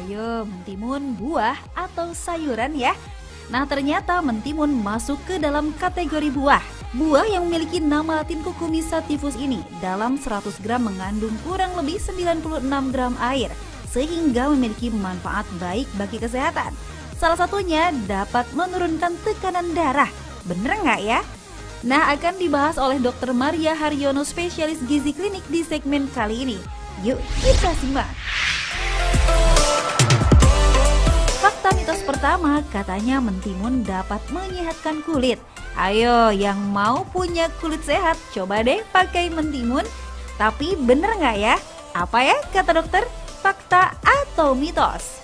Ayo, mentimun buah atau sayuran ya? Nah, ternyata mentimun masuk ke dalam kategori buah. Buah yang memiliki nama latin Cucumis sativus ini dalam 100 gram mengandung kurang lebih 96 gram air, sehingga memiliki manfaat baik bagi kesehatan. Salah satunya dapat menurunkan tekanan darah. Bener nggak ya? Nah, akan dibahas oleh Dr. Maria Haryono, spesialis gizi klinik di segmen kali ini. Yuk kita simak. Fakta mitos pertama, katanya mentimun dapat menyehatkan kulit. Ayo, yang mau punya kulit sehat, coba deh pakai mentimun. Tapi bener nggak ya? Apa ya kata dokter? Fakta atau mitos?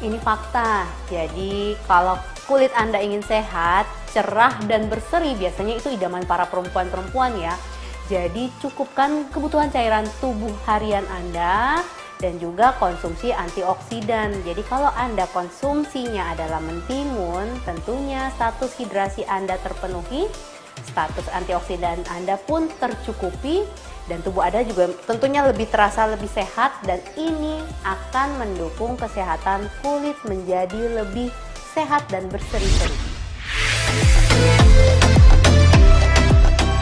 Ini fakta. Jadi kalau kulit Anda ingin sehat, cerah dan berseri, biasanya itu idaman para perempuan-perempuan ya. Jadi cukupkan kebutuhan cairan tubuh harian Anda dan juga konsumsi antioksidan. Jadi kalau Anda konsumsinya adalah mentimun, tentunya status hidrasi Anda terpenuhi, status antioksidan Anda pun tercukupi, dan tubuh Anda juga tentunya lebih terasa lebih sehat, dan ini akan mendukung kesehatan kulit menjadi lebih sehat dan berseri-seri.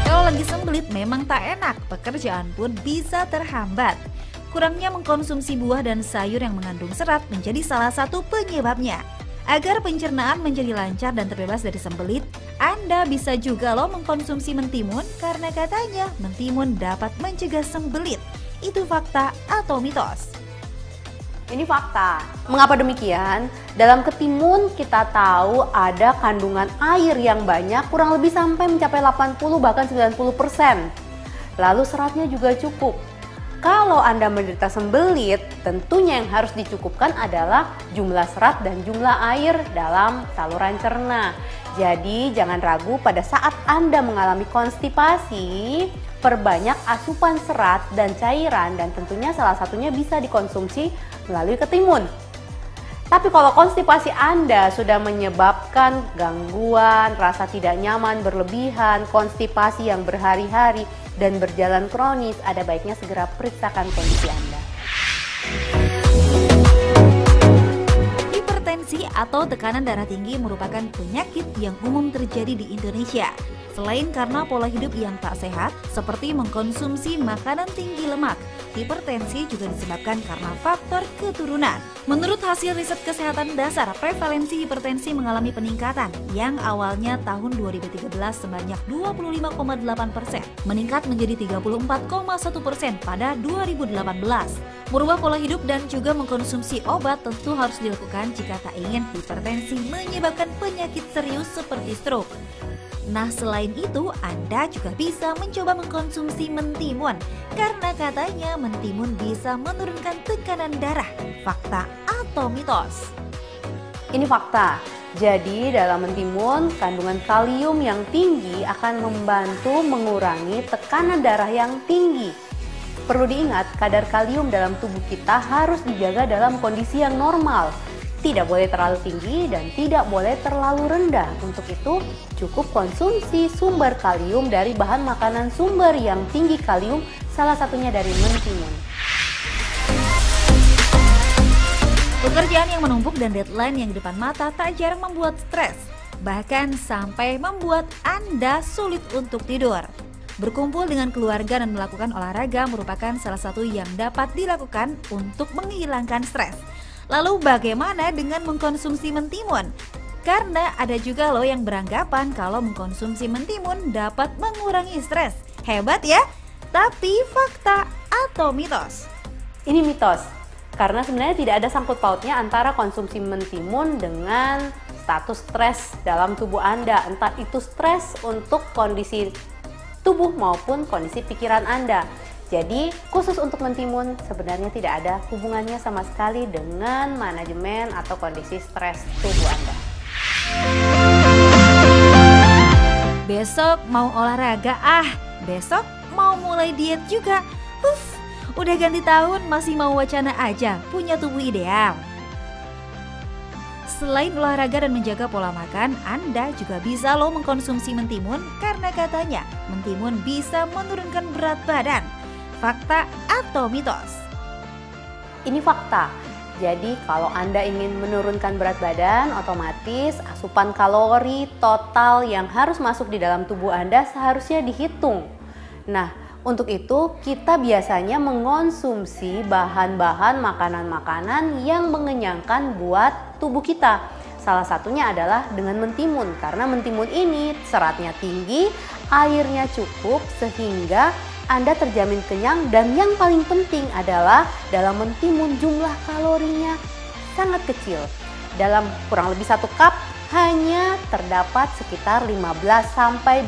Kalau lagi sembelit memang tak enak, pekerjaan pun bisa terhambat. Kurangnya mengkonsumsi buah dan sayur yang mengandung serat menjadi salah satu penyebabnya. Agar pencernaan menjadi lancar dan terbebas dari sembelit, Anda bisa juga mengkonsumsi mentimun karena katanya mentimun dapat mencegah sembelit. Itu fakta atau mitos? Ini fakta. Mengapa demikian? Dalam ketimun kita tahu ada kandungan air yang banyak, kurang lebih sampai mencapai 80 bahkan 90%. Lalu seratnya juga cukup. Kalau Anda menderita sembelit, tentunya yang harus dicukupkan adalah jumlah serat dan jumlah air dalam saluran cerna. Jadi jangan ragu pada saat Anda mengalami konstipasi, perbanyak asupan serat dan cairan, dan tentunya salah satunya bisa dikonsumsi melalui ketimun. Tapi kalau konstipasi Anda sudah menyebabkan gangguan, rasa tidak nyaman berlebihan, konstipasi yang berhari-hari dan berjalan kronis, ada baiknya segera periksakan kondisi Anda. Hipertensi atau tekanan darah tinggi merupakan penyakit yang umum terjadi di Indonesia. Selain karena pola hidup yang tak sehat, seperti mengkonsumsi makanan tinggi lemak, hipertensi juga disebabkan karena faktor keturunan. Menurut hasil riset kesehatan dasar, prevalensi hipertensi mengalami peningkatan yang awalnya tahun 2013 sebanyak 25,8%, meningkat menjadi 34,1% pada 2018. Merubah pola hidup dan juga mengkonsumsi obat tentu harus dilakukan jika tak ingin hipertensi menyebabkan penyakit serius seperti stroke. Nah, selain itu, Anda juga bisa mencoba mengkonsumsi mentimun karena katanya mentimun bisa menurunkan tekanan darah. Fakta atau mitos? Ini fakta. Jadi dalam mentimun, kandungan kalium yang tinggi akan membantu mengurangi tekanan darah yang tinggi. Perlu diingat, kadar kalium dalam tubuh kita harus dijaga dalam kondisi yang normal. Tidak boleh terlalu tinggi dan tidak boleh terlalu rendah. Untuk itu, cukup konsumsi sumber kalium dari bahan makanan sumber yang tinggi kalium, salah satunya dari mentimun. Pekerjaan yang menumpuk dan deadline yang di depan mata tak jarang membuat stres, bahkan sampai membuat Anda sulit untuk tidur. Berkumpul dengan keluarga dan melakukan olahraga merupakan salah satu yang dapat dilakukan untuk menghilangkan stres. Lalu bagaimana dengan mengkonsumsi mentimun? Karena ada juga yang beranggapan kalau mengkonsumsi mentimun dapat mengurangi stres. Hebat ya? Tapi fakta atau mitos? Ini mitos, karena sebenarnya tidak ada sangkut pautnya antara konsumsi mentimun dengan status stres dalam tubuh Anda. Entah itu stres untuk kondisi tubuh maupun kondisi pikiran Anda. Jadi khusus untuk mentimun sebenarnya tidak ada hubungannya sama sekali dengan manajemen atau kondisi stres tubuh Anda. Besok mau olahraga, besok mau mulai diet juga. Udah ganti tahun masih mau wacana aja punya tubuh ideal. Selain olahraga dan menjaga pola makan, Anda juga bisa mengkonsumsi mentimun karena katanya mentimun bisa menurunkan berat badan. Fakta atau mitos? Ini fakta. Jadi kalau Anda ingin menurunkan berat badan, otomatis asupan kalori total yang harus masuk di dalam tubuh Anda seharusnya dihitung. Nah, untuk itu kita biasanya mengonsumsi bahan-bahan makanan-makanan yang mengenyangkan buat tubuh kita. Salah satunya adalah dengan mentimun, karena mentimun ini seratnya tinggi, airnya cukup sehingga Anda terjamin kenyang, dan yang paling penting adalah dalam mentimun jumlah kalorinya sangat kecil. Dalam kurang lebih 1 cup hanya terdapat sekitar 15-20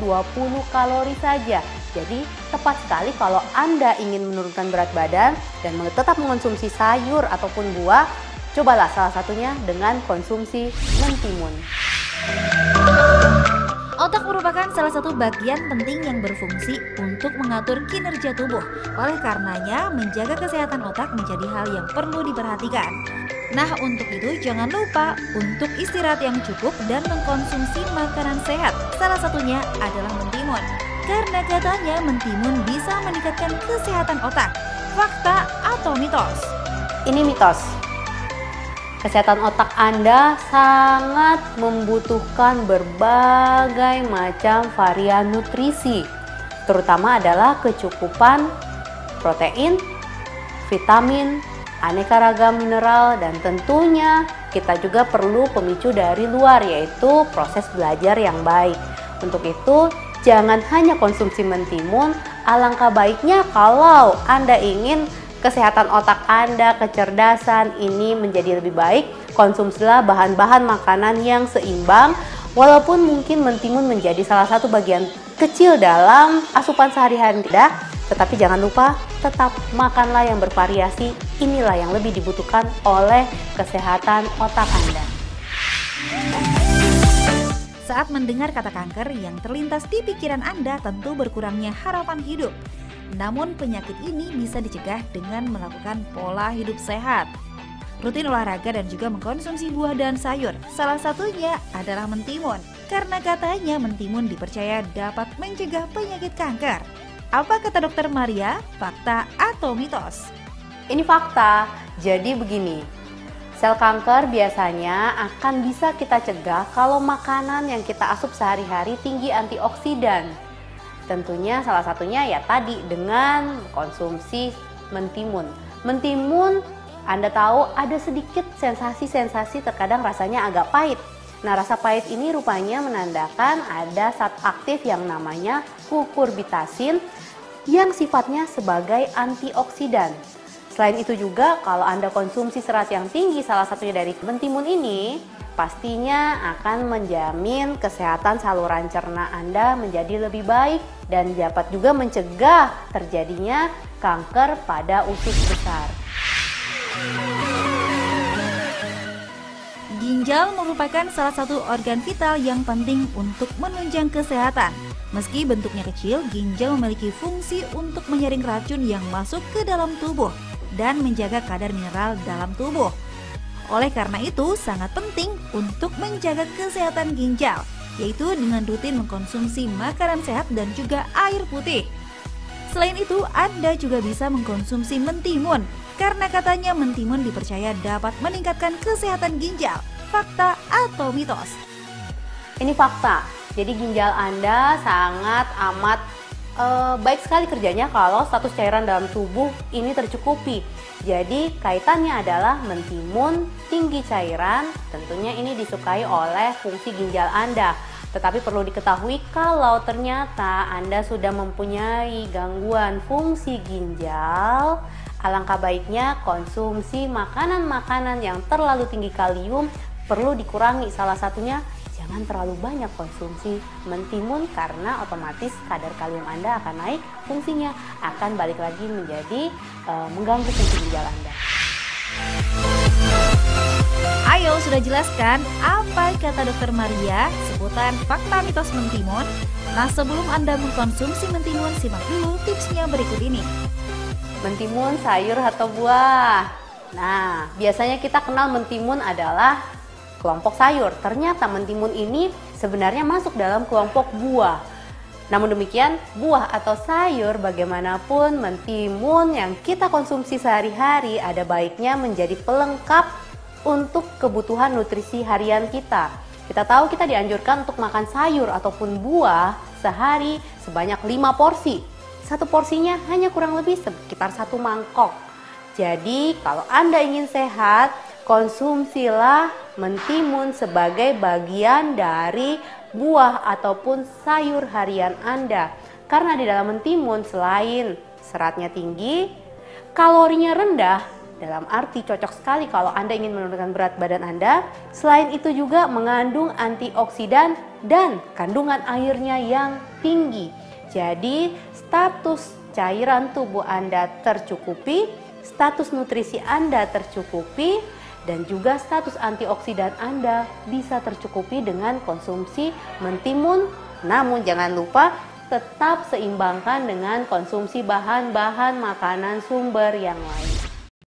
kalori saja. Jadi tepat sekali kalau Anda ingin menurunkan berat badan dan tetap mengonsumsi sayur ataupun buah, cobalah salah satunya dengan konsumsi mentimun. Otak merupakan salah satu bagian penting yang berfungsi untuk mengatur kinerja tubuh. Oleh karenanya, menjaga kesehatan otak menjadi hal yang perlu diperhatikan. Nah, untuk itu jangan lupa untuk istirahat yang cukup dan mengkonsumsi makanan sehat. Salah satunya adalah mentimun. Karena katanya mentimun bisa meningkatkan kesehatan otak. Fakta atau mitos? Ini mitos. Kesehatan otak Anda sangat membutuhkan berbagai macam varian nutrisi, terutama adalah kecukupan protein, vitamin, aneka ragam mineral, dan tentunya kita juga perlu pemicu dari luar, yaitu proses belajar yang baik. Untuk itu, jangan hanya konsumsi mentimun, alangkah baiknya kalau Anda ingin kesehatan otak Anda, kecerdasan ini menjadi lebih baik, konsumsilah bahan-bahan makanan yang seimbang. Walaupun mungkin mentimun menjadi salah satu bagian kecil dalam asupan sehari-hari Anda, tetapi jangan lupa tetap makanlah yang bervariasi. Inilah yang lebih dibutuhkan oleh kesehatan otak Anda. Saat mendengar kata kanker, yang terlintas di pikiran Anda tentu berkurangnya harapan hidup. Namun penyakit ini bisa dicegah dengan melakukan pola hidup sehat, rutin olahraga, dan juga mengkonsumsi buah dan sayur. Salah satunya adalah mentimun, karena katanya mentimun dipercaya dapat mencegah penyakit kanker. Apa kata Dokter Maria? Fakta atau mitos? Ini fakta. Jadi begini, sel kanker biasanya akan bisa kita cegah kalau makanan yang kita asup sehari-hari tinggi antioksidan. Tentunya salah satunya ya tadi dengan konsumsi mentimun. Mentimun Anda tahu ada sedikit sensasi-sensasi, terkadang rasanya agak pahit. Nah, rasa pahit ini rupanya menandakan ada zat aktif yang namanya kukurbitasin yang sifatnya sebagai antioksidan. Selain itu juga kalau Anda konsumsi serat yang tinggi, salah satunya dari mentimun ini, pastinya akan menjamin kesehatan saluran cerna Anda menjadi lebih baik dan dapat juga mencegah terjadinya kanker pada usus besar. Ginjal merupakan salah satu organ vital yang penting untuk menunjang kesehatan. Meski bentuknya kecil, ginjal memiliki fungsi untuk menyaring racun yang masuk ke dalam tubuh dan menjaga kadar mineral dalam tubuh. Oleh karena itu, sangat penting untuk menjaga kesehatan ginjal, yaitu dengan rutin mengkonsumsi makanan sehat dan juga air putih. Selain itu, Anda juga bisa mengkonsumsi mentimun, karena katanya mentimun dipercaya dapat meningkatkan kesehatan ginjal. Fakta atau mitos? Ini fakta. Jadi ginjal Anda sangat amat baik sekali kerjanya kalau status cairan dalam tubuh ini tercukupi. Jadi kaitannya adalah mentimun tinggi cairan, tentunya ini disukai oleh fungsi ginjal Anda. Tetapi perlu diketahui kalau ternyata Anda sudah mempunyai gangguan fungsi ginjal, alangkah baiknya konsumsi makanan-makanan yang terlalu tinggi kalium perlu dikurangi. Salah satunya jangan terlalu banyak konsumsi mentimun karena otomatis kadar kalium Anda akan naik, fungsinya akan balik lagi menjadi mengganggu fungsi ginjal Anda. Ayo, sudah jelaskan apa kata Dokter Maria seputar fakta mitos mentimun? Nah, sebelum Anda mengkonsumsi mentimun, simak dulu tipsnya berikut ini. Mentimun sayur atau buah. Nah, biasanya kita kenal mentimun adalah kelompok sayur. Ternyata mentimun ini sebenarnya masuk dalam kelompok buah. Namun demikian, buah atau sayur bagaimanapun mentimun yang kita konsumsi sehari-hari ada baiknya menjadi pelengkap untuk kebutuhan nutrisi harian kita. Kita tahu kita dianjurkan untuk makan sayur ataupun buah sehari sebanyak 5 porsi. Satu porsinya hanya kurang lebih sekitar 1 mangkok. Jadi kalau Anda ingin sehat, konsumsilah mentimun sebagai bagian dari buah ataupun sayur harian Anda. Karena di dalam mentimun selain seratnya tinggi, kalorinya rendah, dalam arti cocok sekali kalau Anda ingin menurunkan berat badan Anda. Selain itu juga mengandung antioksidan dan kandungan airnya yang tinggi. Jadi status cairan tubuh Anda tercukupi, status nutrisi Anda tercukupi, dan juga status antioksidan Anda bisa tercukupi dengan konsumsi mentimun. Namun jangan lupa tetap seimbangkan dengan konsumsi bahan-bahan makanan sumber yang lain.